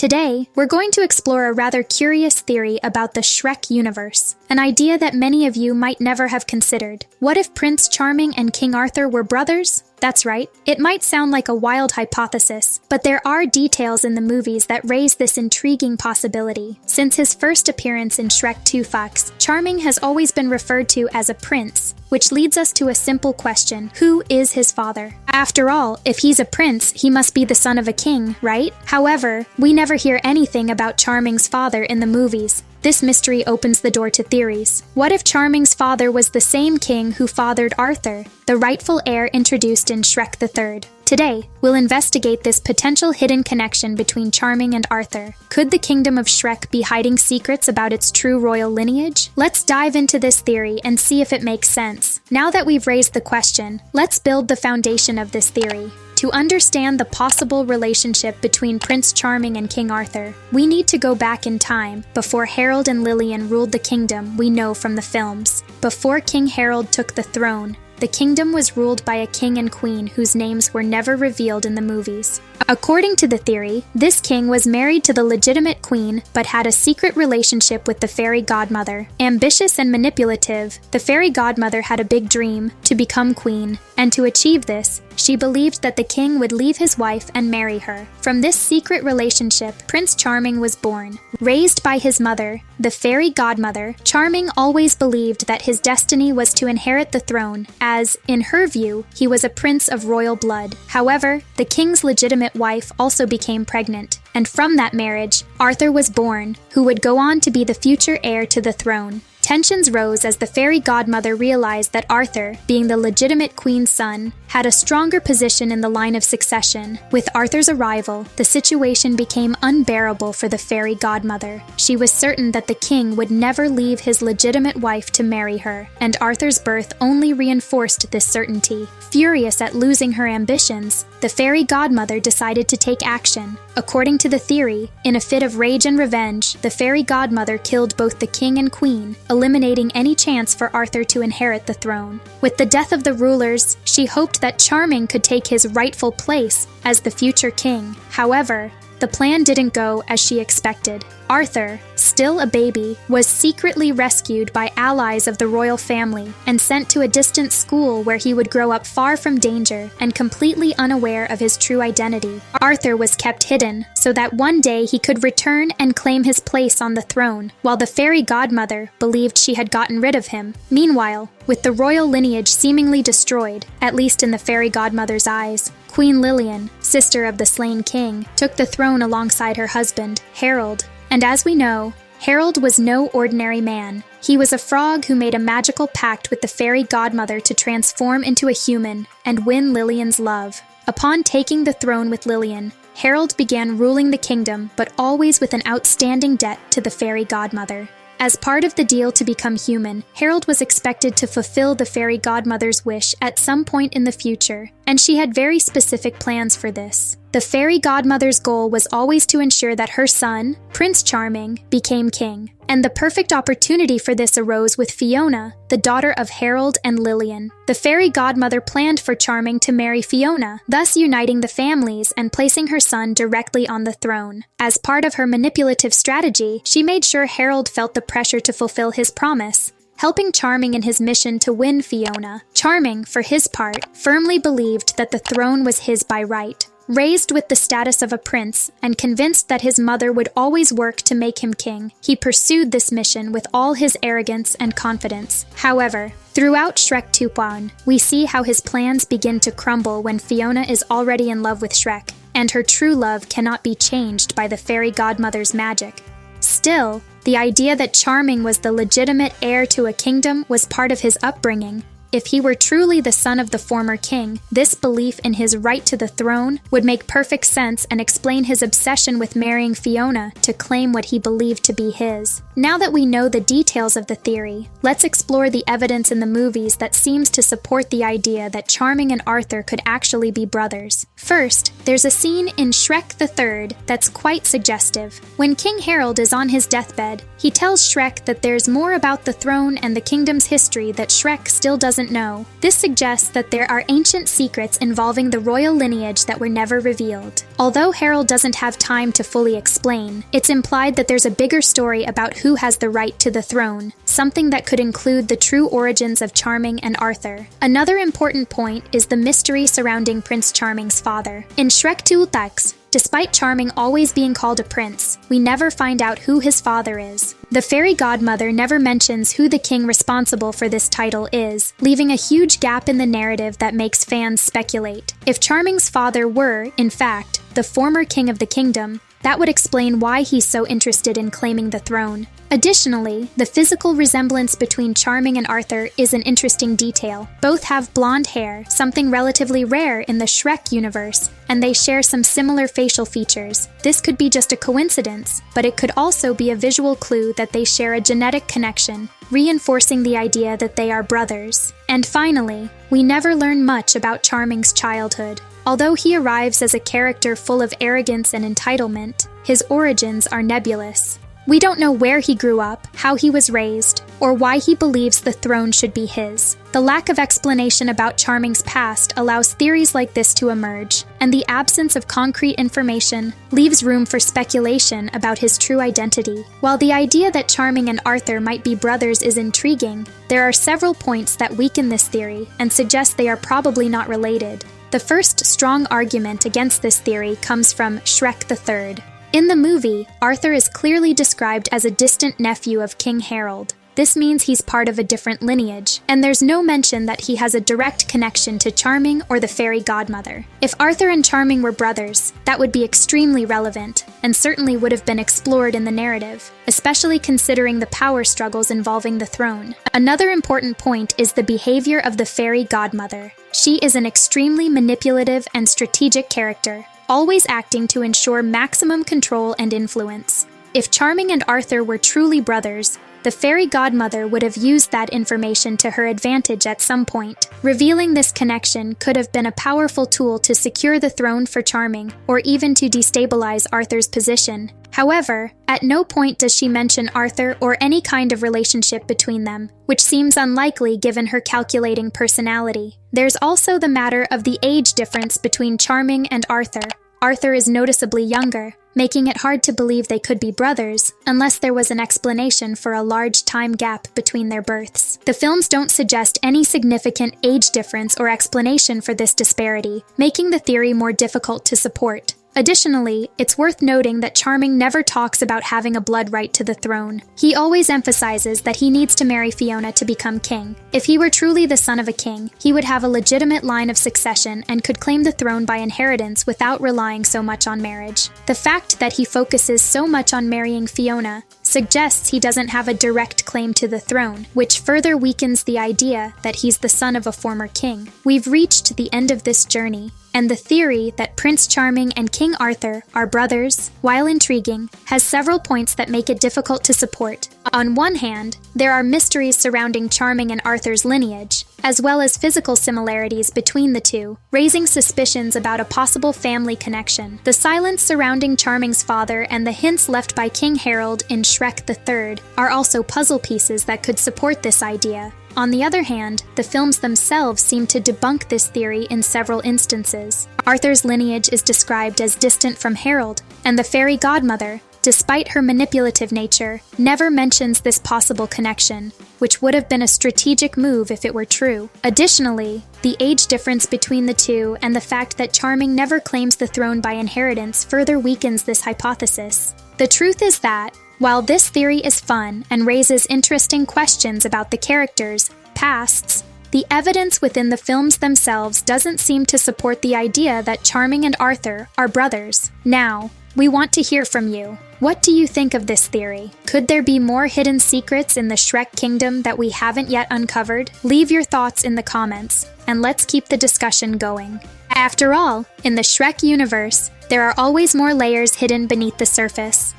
Today, we're going to explore a rather curious theory about the Shrek universe, an idea that many of you might never have considered. What if Prince Charming and King Arthur were brothers? That's right. It might sound like a wild hypothesis, but there are details in the movies that raise this intriguing possibility. Since his first appearance in Shrek 2 Fox, Charming has always been referred to as a prince, which leads us to a simple question: who is his father? After all, if he's a prince, he must be the son of a king, right? However, we never hear anything about Charming's father in the movies. This mystery opens the door to theories. What if Charming's father was the same king who fathered Arthur, the rightful heir introduced in Shrek III? Today, we'll investigate this potential hidden connection between Charming and Arthur. Could the kingdom of Shrek be hiding secrets about its true royal lineage? Let's dive into this theory and see if it makes sense. Now that we've raised the question, let's build the foundation of this theory. To understand the possible relationship between Prince Charming and King Arthur, we need to go back in time, before Harold and Lillian ruled the kingdom we know from the films. Before King Harold took the throne, the kingdom was ruled by a king and queen whose names were never revealed in the movies. According to the theory, this king was married to the legitimate queen but had a secret relationship with the fairy godmother. Ambitious and manipulative, the fairy godmother had a big dream: to become queen, and to achieve this, she believed that the king would leave his wife and marry her. From this secret relationship, Prince Charming was born. Raised by his mother, the fairy godmother, Charming always believed that his destiny was to inherit the throne, as, in her view, he was a prince of royal blood. However, the king's legitimate wife also became pregnant, and from that marriage, Arthur was born, who would go on to be the future heir to the throne. Tensions rose as the fairy godmother realized that Arthur, being the legitimate queen's son, had a stronger position in the line of succession. With Arthur's arrival, the situation became unbearable for the fairy godmother. She was certain that the king would never leave his legitimate wife to marry her, and Arthur's birth only reinforced this certainty. Furious at losing her ambitions, the fairy godmother decided to take action. According to the theory, in a fit of rage and revenge, the fairy godmother killed both the king and queen, eliminating any chance for Arthur to inherit the throne. With the death of the rulers, she hoped that Charming could take his rightful place as the future king. However, the plan didn't go as she expected. Arthur, still a baby, was secretly rescued by allies of the royal family and sent to a distant school where he would grow up far from danger and completely unaware of his true identity. Arthur was kept hidden so that one day he could return and claim his place on the throne, while the fairy godmother believed she had gotten rid of him. Meanwhile, with the royal lineage seemingly destroyed, at least in the fairy godmother's eyes, Queen Lillian, sister of the slain king, took the throne alongside her husband, Harold. And as we know, Harold was no ordinary man. He was a frog who made a magical pact with the fairy godmother to transform into a human and win Lillian's love. Upon taking the throne with Lillian, Harold began ruling the kingdom, but always with an outstanding debt to the fairy godmother. As part of the deal to become human, Harold was expected to fulfill the fairy godmother's wish at some point in the future, and she had very specific plans for this. The fairy godmother's goal was always to ensure that her son, Prince Charming, became king. And the perfect opportunity for this arose with Fiona, the daughter of Harold and Lillian. The fairy godmother planned for Charming to marry Fiona, thus uniting the families and placing her son directly on the throne. As part of her manipulative strategy, she made sure Harold felt the pressure to fulfill his promise, helping Charming in his mission to win Fiona. Charming, for his part, firmly believed that the throne was his by right. Raised with the status of a prince and convinced that his mother would always work to make him king, he pursued this mission with all his arrogance and confidence. However, throughout Shrek 2, we see how his plans begin to crumble when Fiona is already in love with Shrek, and her true love cannot be changed by the fairy godmother's magic. Still, the idea that Charming was the legitimate heir to a kingdom was part of his upbringing. If he were truly the son of the former king, this belief in his right to the throne would make perfect sense and explain his obsession with marrying Fiona to claim what he believed to be his. Now that we know the details of the theory, let's explore the evidence in the movies that seems to support the idea that Charming and Arthur could actually be brothers. First, there's a scene in Shrek the Third that's quite suggestive. When King Harold is on his deathbed, he tells Shrek that there's more about the throne and the kingdom's history that Shrek still doesn't know. This suggests that there are ancient secrets involving the royal lineage that were never revealed. Although Harold doesn't have time to fully explain, it's implied that there's a bigger story about who has the right to the throne, something that could include the true origins of Charming and Arthur. Another important point is the mystery surrounding Prince Charming's father. In Shrek 2 Tax, despite Charming always being called a prince, we never find out who his father is. The fairy godmother never mentions who the king responsible for this title is, leaving a huge gap in the narrative that makes fans speculate. If Charming's father were, in fact, the former king of the kingdom, that would explain why he's so interested in claiming the throne. Additionally, the physical resemblance between Charming and Arthur is an interesting detail. Both have blonde hair, something relatively rare in the Shrek universe, and they share some similar facial features. This could be just a coincidence, but it could also be a visual clue that they share a genetic connection, reinforcing the idea that they are brothers. And finally, we never learn much about Charming's childhood. Although he arrives as a character full of arrogance and entitlement, his origins are nebulous. We don't know where he grew up, how he was raised, or why he believes the throne should be his. The lack of explanation about Charming's past allows theories like this to emerge, and the absence of concrete information leaves room for speculation about his true identity. While the idea that Charming and Arthur might be brothers is intriguing, there are several points that weaken this theory and suggest they are probably not related. The first strong argument against this theory comes from Shrek the Third. In the movie, Arthur is clearly described as a distant nephew of King Harold. This means he's part of a different lineage, and there's no mention that he has a direct connection to Charming or the fairy godmother. If Arthur and Charming were brothers, that would be extremely relevant, and certainly would have been explored in the narrative, especially considering the power struggles involving the throne. Another important point is the behavior of the fairy godmother. She is an extremely manipulative and strategic character, always acting to ensure maximum control and influence. If Charming and Arthur were truly brothers, the fairy godmother would have used that information to her advantage at some point. Revealing this connection could have been a powerful tool to secure the throne for Charming, or even to destabilize Arthur's position. However, at no point does she mention Arthur or any kind of relationship between them, which seems unlikely given her calculating personality. There's also the matter of the age difference between Charming and Arthur. Arthur is noticeably younger, making it hard to believe they could be brothers, unless there was an explanation for a large time gap between their births. The films don't suggest any significant age difference or explanation for this disparity, making the theory more difficult to support. Additionally, it's worth noting that Charming never talks about having a blood right to the throne. He always emphasizes that he needs to marry Fiona to become king. If he were truly the son of a king, he would have a legitimate line of succession and could claim the throne by inheritance without relying so much on marriage. The fact that he focuses so much on marrying Fiona suggests he doesn't have a direct claim to the throne, which further weakens the idea that he's the son of a former king. We've reached the end of this journey, and the theory that Prince Charming and King Arthur are brothers, while intriguing, has several points that make it difficult to support. On one hand, there are mysteries surrounding Charming and Arthur's lineage, as well as physical similarities between the two, raising suspicions about a possible family connection. The silence surrounding Charming's father and the hints left by King Harold in Shrek the Third are also puzzle pieces that could support this idea. On the other hand, the films themselves seem to debunk this theory in several instances. Arthur's lineage is described as distant from Harold, and the fairy godmother, despite her manipulative nature, never mentions this possible connection, which would have been a strategic move if it were true. Additionally, the age difference between the two and the fact that Charming never claims the throne by inheritance further weakens this hypothesis. The truth is that, while this theory is fun and raises interesting questions about the characters' pasts, the evidence within the films themselves doesn't seem to support the idea that Charming and Arthur are brothers. Now, we want to hear from you. What do you think of this theory? Could there be more hidden secrets in the Shrek kingdom that we haven't yet uncovered? Leave your thoughts in the comments, and let's keep the discussion going. After all, in the Shrek universe, there are always more layers hidden beneath the surface.